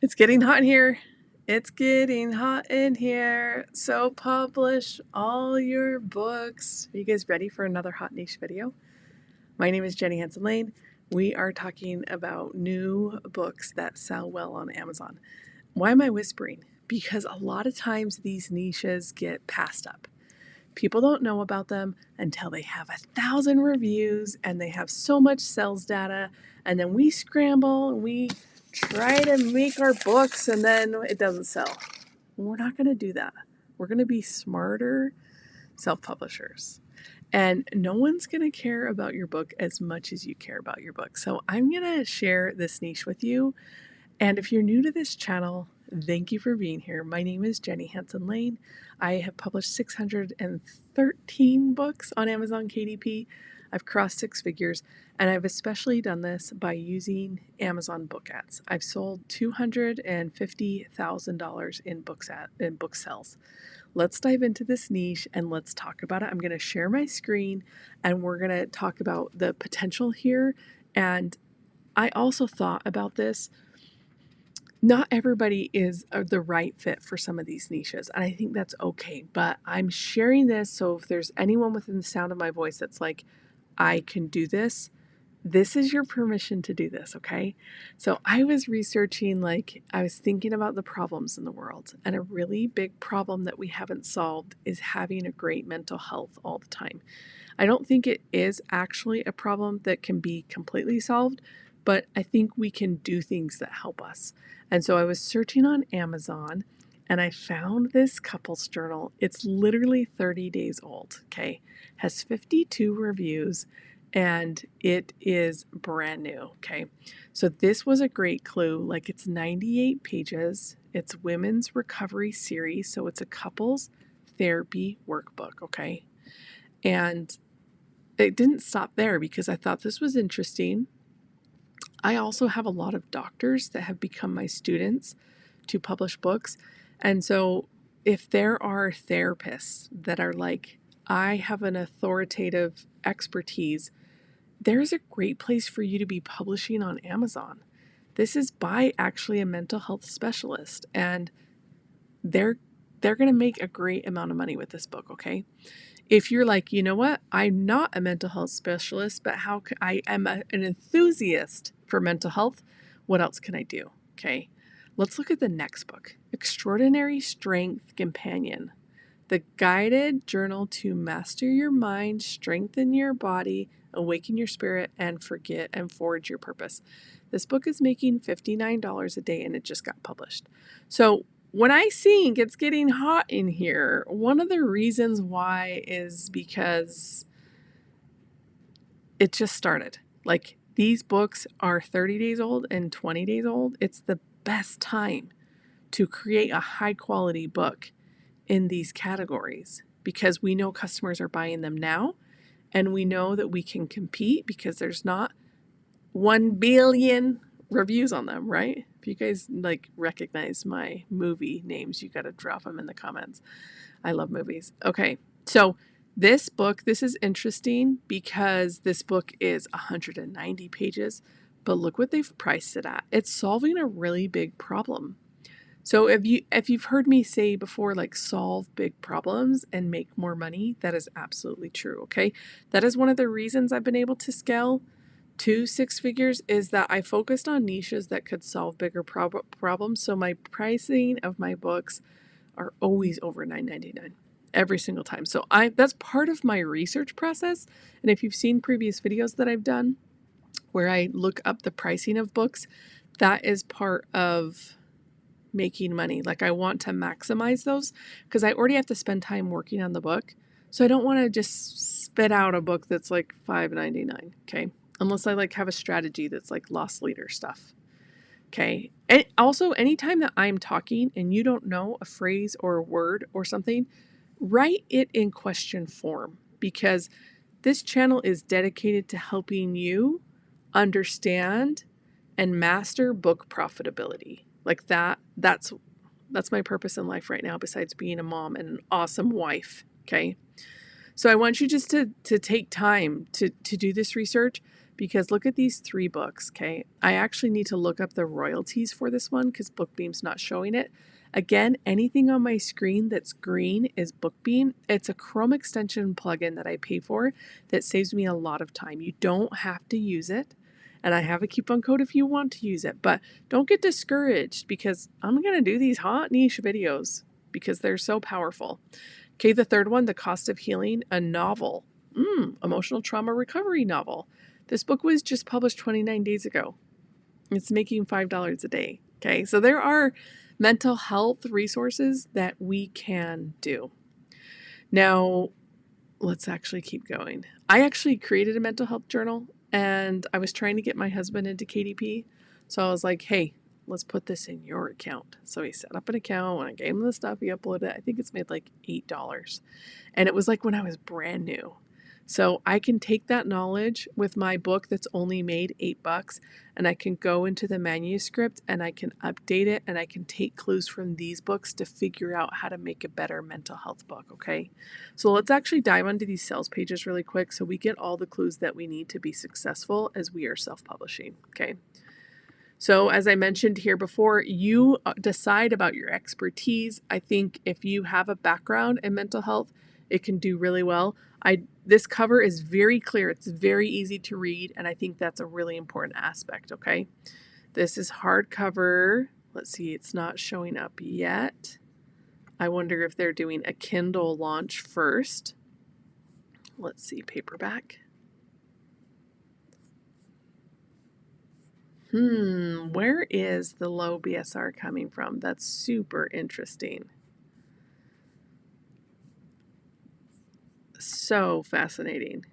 It's getting hot in here. It's getting hot in here. So publish all your books. Are you guys ready for another hot niche video? My name is Jenny Hansen Lane. We are talking about new books that sell well on Amazon. Why am I whispering? Because a lot of times these niches get passed up. People don't know about them until they have 1,000 reviews and they have so much sales data, and then we scramble and we try to make our books and then it doesn't sell. We're not going to do that. We're going to be smarter self-publishers. And no one's going to care about your book as much as you care about your book. So I'm going to share this niche with you. And if you're new to this channel, thank you for being here. My name is Jenny Hansen Lane. I have published 613 books on Amazon KDP. I've crossed 6 figures, and I've especially done this by using Amazon book ads. I've sold $250,000 in book sales. Let's dive into this niche and let's talk about it. I'm going to share my screen and we're going to talk about the potential here. And I also thought about this. Not everybody is the right fit for some of these niches, and I think that's okay, but I'm sharing this so if there's anyone within the sound of my voice that's like, I can do this, this is your permission to do this, okay? So I was researching, I was thinking about the problems in the world, and a really big problem that we haven't solved is having a great mental health all the time. I don't think it is actually a problem that can be completely solved, but I think we can do things that help us. And so I was searching on Amazon and I found this couples journal. It's literally 30 days old, okay? Has 52 reviews and it is brand new, okay? So this was a great clue. It's 98 pages. It's women's recovery series, so it's a couples therapy workbook, okay? And it didn't stop there because I thought this was interesting. I also have a lot of doctors that have become my students to publish books. And so if there are therapists that are like, I have an authoritative expertise, there's a great place for you to be publishing on Amazon. This is by actually a mental health specialist, and they're going to make a great amount of money with this book, okay? If you're like, you know what, I'm not a mental health specialist, but I am an enthusiast for mental health, what else can I do? Okay, let's look at the next book, Extraordinary Strength Companion, the guided journal to master your mind, strengthen your body, awaken your spirit, and forge your purpose. This book is making $59 a day and it just got published. So when I think it's getting hot in here, one of the reasons why is because it just started. These books are 30 days old and 20 days old. It's the best time to create a high quality book in these categories because we know customers are buying them now and we know that we can compete because there's not 1 billion reviews on them, right? If you guys recognize my movie names, you got to drop them in the comments. I love movies. Okay, so this book, this is interesting because this book is 190 pages, but look what they've priced it at. It's solving a really big problem. So if you've heard me say before, solve big problems and make more money, that is absolutely true, okay? That is one of the reasons I've been able to scale to 6 figures is that I focused on niches that could solve bigger problems. So my pricing of my books are always over $9.99 every single time. So that's part of my research process. And if you've seen previous videos that I've done where I look up the pricing of books, that is part of making money. I want to maximize those because I already have to spend time working on the book. So I don't want to just spit out a book that's $5.99, okay? Unless I have a strategy that's loss leader stuff. Okay. And also anytime that I'm talking and you don't know a phrase or a word or something, write it in question form because this channel is dedicated to helping you understand and master book profitability. That's my purpose in life right now besides being a mom and an awesome wife. Okay. So I want you just to take time to do this research because look at these 3 books, okay? I actually need to look up the royalties for this one because Bookbeam's not showing it. Again, anything on my screen that's green is Bookbeam. It's a Chrome extension plugin that I pay for that saves me a lot of time. You don't have to use it, and I have a coupon code if you want to use it, but don't get discouraged because I'm going to do these hot niche videos because they're so powerful. Okay, the third one, The Cost of Healing, a novel. Emotional trauma recovery novel. This book was just published 29 days ago. It's making $5 a day. Okay, so there are mental health resources that we can do. Now, let's actually keep going. I actually created a mental health journal and I was trying to get my husband into KDP. So I was like, hey, let's put this in your account. So he set up an account. When I gave him the stuff, he uploaded it. I think it's made like $8. And it was like when I was brand new. So I can take that knowledge with my book that's only made $8 and I can go into the manuscript and I can update it and I can take clues from these books to figure out how to make a better mental health book, okay? So let's actually dive into these sales pages really quick so we get all the clues that we need to be successful as we are self-publishing, okay? So as I mentioned here before, you decide about your expertise. I think if you have a background in mental health, it can do really well. This cover is very clear. It's very easy to read, and I think that's a really important aspect, okay? This is hardcover. Let's see, it's not showing up yet. I wonder if they're doing a Kindle launch first. Let's see, paperback. Where is the low BSR coming from? That's super interesting. So fascinating.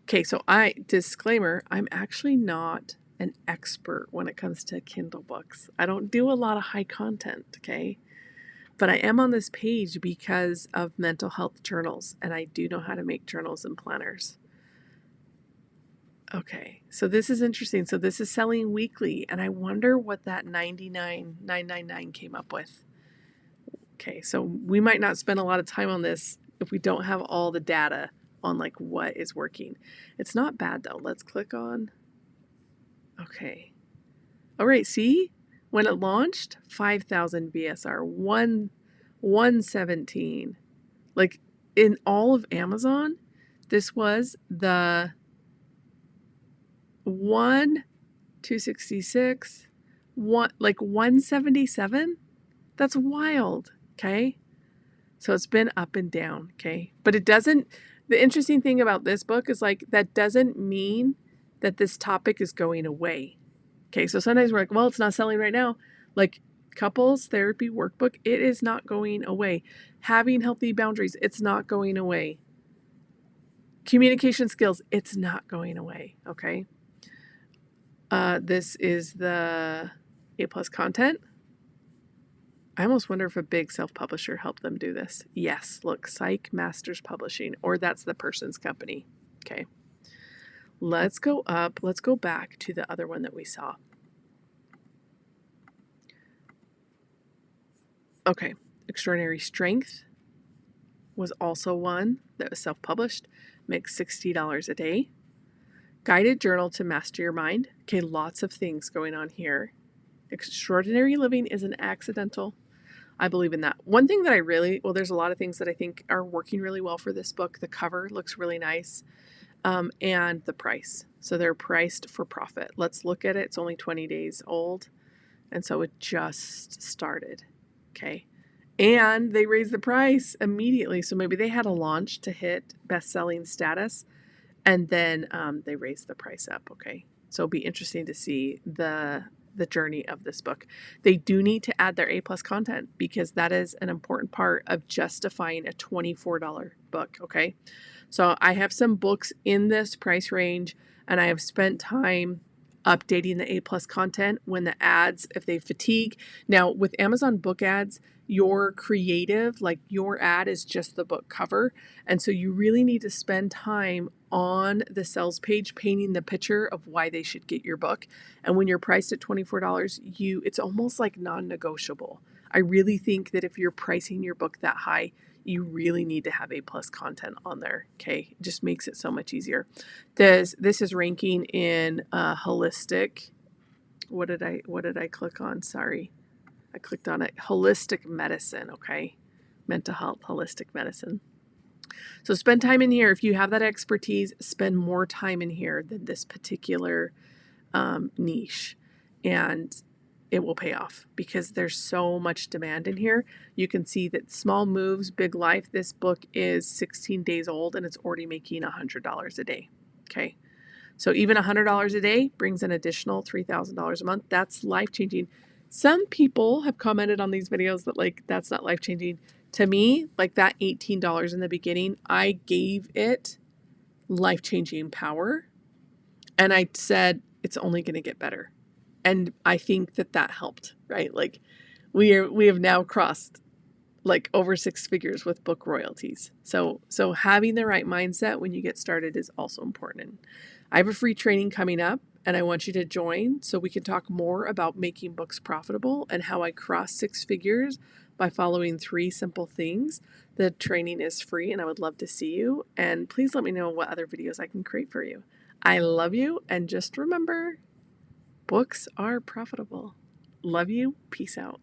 Okay, so disclaimer, I'm actually not an expert when it comes to Kindle books. I don't do a lot of high content, okay? But I am on this page because of mental health journals, and I do know how to make journals and planners. Okay, so this is interesting. So this is selling weekly, and I wonder what that $99,999 came up with. Okay, so we might not spend a lot of time on this if we don't have all the data on like what is working. It's not bad though. Let's click on. Okay. All right, see? When it launched, 5,000 BSR, 117. Like in all of Amazon, this was the 266, 177. That's wild. Okay. So it's been up and down. Okay. But the interesting thing about this book is like, that doesn't mean that this topic is going away. Okay. So sometimes we're like, well, it's not selling right now. Like couples therapy workbook, it is not going away. Having healthy boundaries, it's not going away. Communication skills, it's not going away. Okay. This is the A+ content. I almost wonder if a big self-publisher helped them do this. Yes, look, Psych Masters Publishing, or that's the person's company. Okay. Let's go up. Let's go back to the other one that we saw. Okay. Extraordinary Strength was also one that was self-published. Makes $60 a day. Guided Journal to Master Your Mind. Okay, lots of things going on here. Extraordinary Living isn't accidental. I believe in that. One thing that there's a lot of things that I think are working really well for this book. The cover looks really nice, and the price. So they're priced for profit. Let's look at it. It's only 20 days old, and so it just started. Okay. And they raised the price immediately. So maybe they had a launch to hit best-selling status, and then they raised the price up. Okay. So it'll be interesting to see the journey of this book. They do need to add their A+ content because that is an important part of justifying a $24 book, okay? So I have some books in this price range, and I have spent time updating the A+ content when the ads, if they fatigue. Now, with Amazon book ads, your creative, like your ad is just the book cover. And so you really need to spend time on the sales page painting the picture of why they should get your book. And when you're priced at $24, it's almost like non-negotiable. I really think that if you're pricing your book that high, you really need to have A+ content on there. Okay, it just makes it so much easier. This is ranking in holistic. What did I click on? Sorry, I clicked on it. Holistic medicine. Okay, mental health, holistic medicine. So spend time in here. If you have that expertise, spend more time in here than this particular niche, and it will pay off because there's so much demand in here. You can see that Small Moves, Big Life, this book is 16 days old and it's already making $100 a day. Okay. So even $100 a day brings an additional $3,000 a month. That's life-changing. Some people have commented on these videos that like, that's not life-changing. To me, like that $18 in the beginning, I gave it life-changing power. And I said, it's only going to get better. And I think that helped, right? Like we have now crossed like over 6 figures with book royalties. So having the right mindset when you get started is also important. I have a free training coming up and I want you to join so we can talk more about making books profitable and how I crossed 6 figures by following 3 simple things. The training is free and I would love to see you. And please let me know what other videos I can create for you. I love you, and just remember, books are profitable. Love you. Peace out.